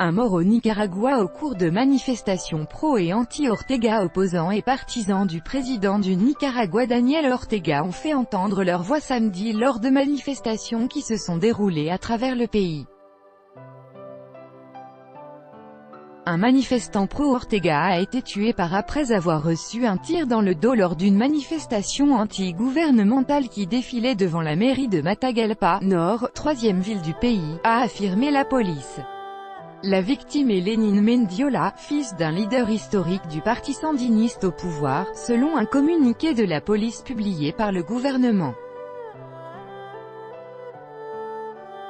Un mort au Nicaragua au cours de manifestations pro- et anti-Ortega. Opposants et partisans du président du Nicaragua Daniel Ortega ont fait entendre leur voix samedi lors de manifestations qui se sont déroulées à travers le pays. Un manifestant pro-Ortega a été tué après avoir reçu un tir dans le dos lors d'une manifestation anti-gouvernementale qui défilait devant la mairie de Matagalpa, Nord, troisième ville du pays, a affirmé la police. La victime est Lénine Mendiola, fils d'un leader historique du parti sandiniste au pouvoir, selon un communiqué de la police publié par le gouvernement.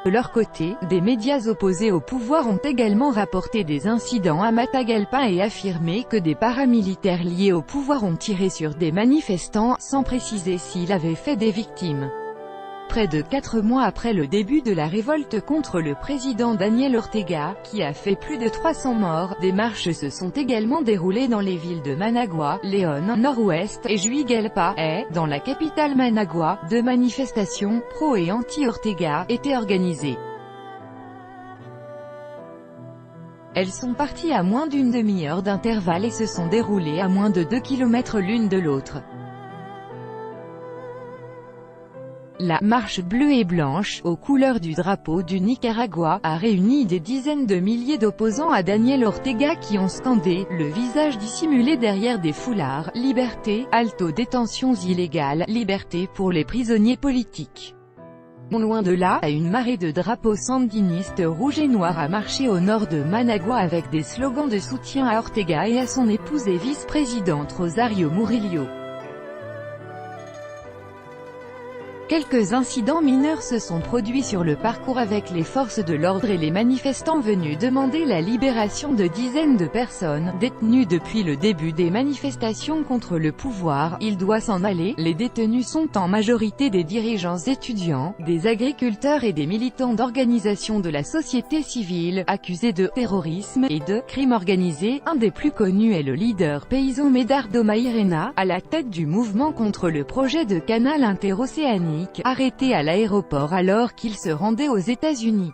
De leur côté, des médias opposés au pouvoir ont également rapporté des incidents à Matagalpa et affirmé que des paramilitaires liés au pouvoir ont tiré sur des manifestants, sans préciser s'il avait fait des victimes. Près de 4 mois après le début de la révolte contre le président Daniel Ortega, qui a fait plus de 300 morts, des marches se sont également déroulées dans les villes de Managua, Léon, Nord-Ouest, et Juigalpa, dans la capitale Managua. 2 manifestations, pro- et anti-Ortega, étaient organisées. Elles sont parties à moins d'une demi-heure d'intervalle et se sont déroulées à moins de 2 km l'une de l'autre. La « marche bleue et blanche », aux couleurs du drapeau du Nicaragua, a réuni des dizaines de milliers d'opposants à Daniel Ortega qui ont scandé, le visage dissimulé derrière des foulards, « Liberté, alto détentions illégales, liberté pour les prisonniers politiques ». Loin de là, une marée de drapeaux sandinistes rouges et noirs a marché au nord de Managua avec des slogans de soutien à Ortega et à son épouse et vice-présidente Rosario Murillo. Quelques incidents mineurs se sont produits sur le parcours avec les forces de l'ordre et les manifestants venus demander la libération de dizaines de personnes, détenues depuis le début des manifestations contre le pouvoir. Il doit s'en aller. Les détenus sont en majorité des dirigeants étudiants, des agriculteurs et des militants d'organisations de la société civile, accusés de terrorisme et de crime organisé. Un des plus connus est le leader paysan Medardo Mairena, à la tête du mouvement contre le projet de canal interocéanique, arrêté à l'aéroport alors qu'il se rendait aux États-Unis.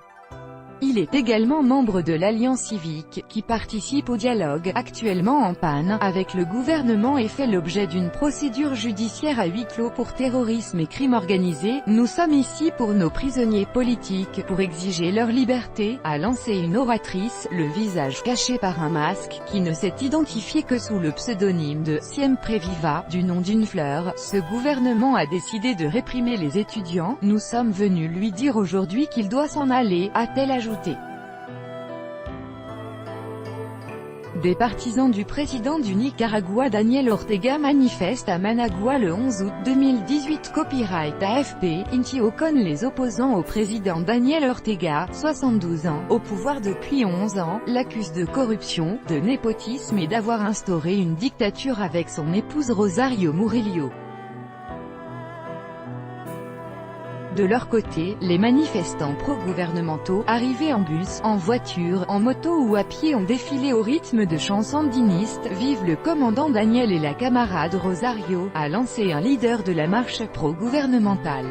Il est également membre de l'Alliance civique, qui participe au dialogue, actuellement en panne, avec le gouvernement et fait l'objet d'une procédure judiciaire à huis clos pour terrorisme et crime organisé. Nous sommes ici pour nos prisonniers politiques, pour exiger leur liberté, a lancé une oratrice, le visage caché par un masque, qui ne s'est identifié que sous le pseudonyme de « Siempre Viva », du nom d'une fleur. Ce gouvernement a décidé de réprimer les étudiants. Nous sommes venus lui dire aujourd'hui qu'il doit s'en aller, a-t-elle ajouté. Des partisans du président du Nicaragua Daniel Ortega manifestent à Managua le 11 août 2018. Copyright AFP. Inti Ocon. Les opposants au président Daniel Ortega, 72 ans, au pouvoir depuis 11 ans, l'accusent de corruption, de népotisme et d'avoir instauré une dictature avec son épouse Rosario Murillo. De leur côté, les manifestants pro-gouvernementaux, arrivés en bus, en voiture, en moto ou à pied ont défilé au rythme de chants sandinistes. Vive le commandant Daniel et la camarade Rosario, a lancé un leader de la marche pro-gouvernementale.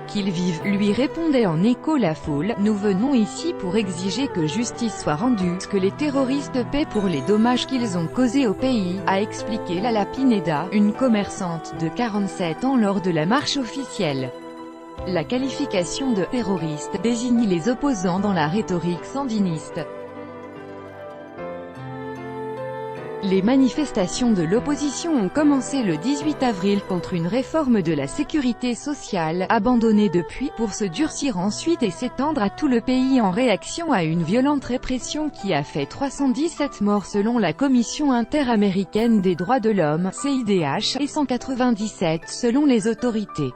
Qu'ils vivent, lui répondait en écho la foule. Nous venons ici pour exiger que justice soit rendue, que les terroristes paient pour les dommages qu'ils ont causés au pays, a expliqué Lala Pineda, une commerçante de 47 ans lors de la marche officielle. La qualification de « terroriste » désigne les opposants dans la rhétorique sandiniste. Les manifestations de l'opposition ont commencé le 18 avril contre une réforme de la sécurité sociale, abandonnée depuis, pour se durcir ensuite et s'étendre à tout le pays en réaction à une violente répression qui a fait 317 morts selon la Commission interaméricaine des droits de l'homme, CIDH, et 197 selon les autorités.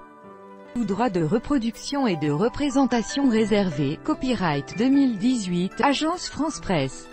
Tout droit de reproduction et de représentation réservé. Copyright 2018, Agence France Presse.